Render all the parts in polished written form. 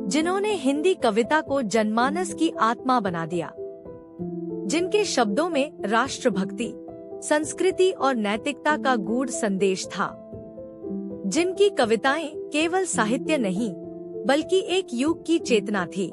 जिन्होंने हिंदी कविता को जनमानस की आत्मा बना दिया, जिनके शब्दों में राष्ट्रभक्ति, संस्कृति और नैतिकता का गूढ़ संदेश था, जिनकी कविताएं केवल साहित्य नहीं बल्कि एक युग की चेतना थी।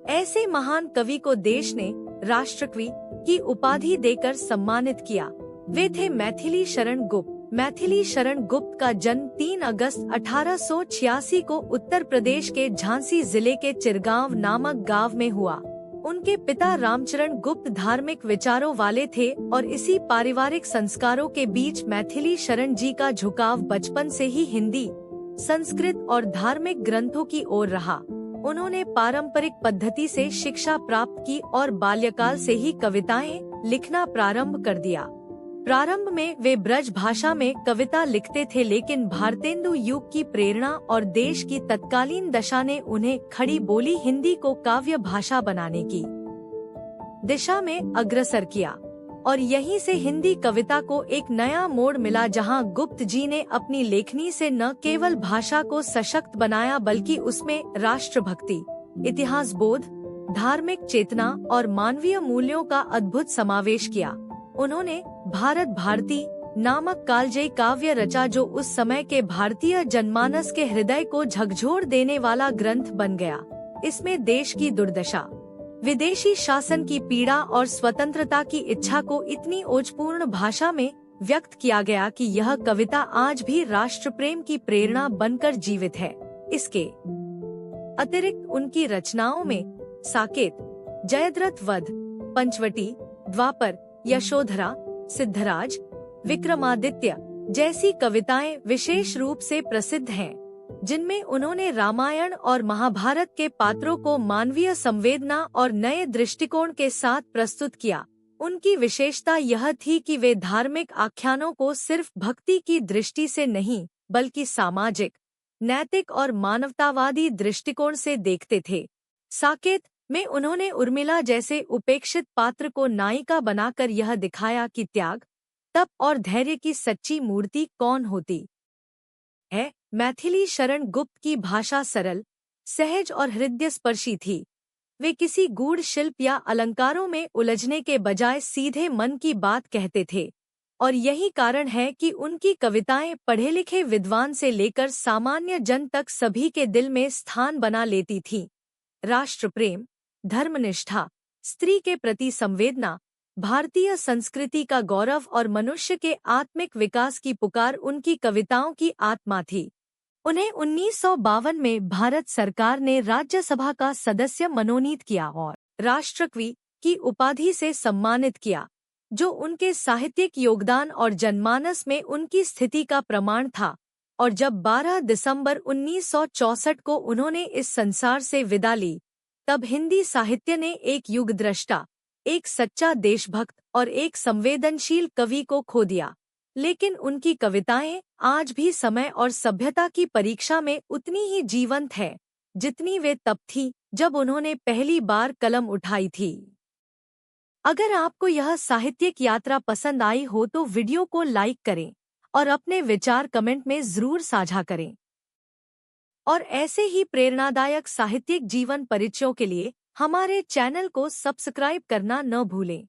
ऐसे महान कवि को देश ने राष्ट्रकवि की उपाधि देकर सम्मानित किया। वे थे मैथिली शरण गुप्त। मैथिली शरण गुप्त का जन्म 3 अगस्त 1886 को उत्तर प्रदेश के झांसी जिले के चिरगांव नामक गांव में हुआ। उनके पिता रामचरण गुप्त धार्मिक विचारों वाले थे और इसी पारिवारिक संस्कारों के बीच मैथिली शरण जी का झुकाव बचपन से ही हिंदी, संस्कृत और धार्मिक ग्रंथों की ओर रहा। उन्होंने पारंपरिक पद्धति से शिक्षा प्राप्त की और बाल्यकाल से ही कविताएं लिखना प्रारंभ कर दिया। प्रारंभ में वे ब्रज भाषा में कविता लिखते थे, लेकिन भारतेंदु युग की प्रेरणा और देश की तत्कालीन दशा ने उन्हें खड़ी बोली हिंदी को काव्य भाषा बनाने की दिशा में अग्रसर किया और यहीं से हिंदी कविता को एक नया मोड़ मिला, जहां गुप्त जी ने अपनी लेखनी से न केवल भाषा को सशक्त बनाया बल्कि उसमें राष्ट्रभक्ति, इतिहास बोध, धार्मिक चेतना और मानवीय मूल्यों का अद्भुत समावेश किया। उन्होंने भारत भारती नामक कालजयी काव्य रचा, जो उस समय के भारतीय जनमानस के हृदय को झकझोर देने वाला ग्रंथ बन गया। इसमें देश की दुर्दशा, विदेशी शासन की पीड़ा और स्वतंत्रता की इच्छा को इतनी ओजपूर्ण भाषा में व्यक्त किया गया कि यह कविता आज भी राष्ट्र प्रेम की प्रेरणा बनकर जीवित है। इसके अतिरिक्त उनकी रचनाओं में साकेत, जयद्रथ वध, पंचवटी, द्वापर, यशोधरा, सिद्धराज, विक्रमादित्य जैसी कविताएं विशेष रूप से प्रसिद्ध हैं, जिनमें उन्होंने रामायण और महाभारत के पात्रों को मानवीय संवेदना और नए दृष्टिकोण के साथ प्रस्तुत किया। उनकी विशेषता यह थी कि वे धार्मिक आख्यानों को सिर्फ भक्ति की दृष्टि से नहीं बल्कि सामाजिक, नैतिक और मानवतावादी दृष्टिकोण से देखते थे। साकेत में उन्होंने उर्मिला जैसे उपेक्षित पात्र को नायिका बनाकर यह दिखाया कि त्याग, तप और धैर्य की सच्ची मूर्ति कौन होती है। मैथिली शरण गुप्त की भाषा सरल, सहज और हृदयस्पर्शी थी। वे किसी गूढ़ शिल्प या अलंकारों में उलझने के बजाय सीधे मन की बात कहते थे और यही कारण है कि उनकी कविताएं पढ़े लिखे विद्वान से लेकर सामान्य जन तक सभी के दिल में स्थान बना लेती थीं। राष्ट्र प्रेम, धर्मनिष्ठा, स्त्री के प्रति संवेदना, भारतीय संस्कृति का गौरव और मनुष्य के आत्मिक विकास की पुकार उनकी कविताओं की आत्मा थी। उन्हें 1952 में भारत सरकार ने राज्यसभा का सदस्य मनोनीत किया और राष्ट्रकवि की उपाधि से सम्मानित किया, जो उनके साहित्यिक योगदान और जनमानस में उनकी स्थिति का प्रमाण था। और जब 12 दिसंबर 1964 को उन्होंने इस संसार से विदा ली, तब हिंदी साहित्य ने एक युगद्रष्टा, एक सच्चा देशभक्त और एक संवेदनशील कवि को खो दिया। लेकिन उनकी कविताएं आज भी समय और सभ्यता की परीक्षा में उतनी ही जीवंत है जितनी वे तब थी जब उन्होंने पहली बार कलम उठाई थी। अगर आपको यह साहित्यिक यात्रा पसंद आई हो तो वीडियो को लाइक करें और अपने विचार कमेंट में जरूर साझा करें। और ऐसे ही प्रेरणादायक साहित्यिक जीवन परिचयों के लिए हमारे चैनल को सब्सक्राइब करना न भूलें।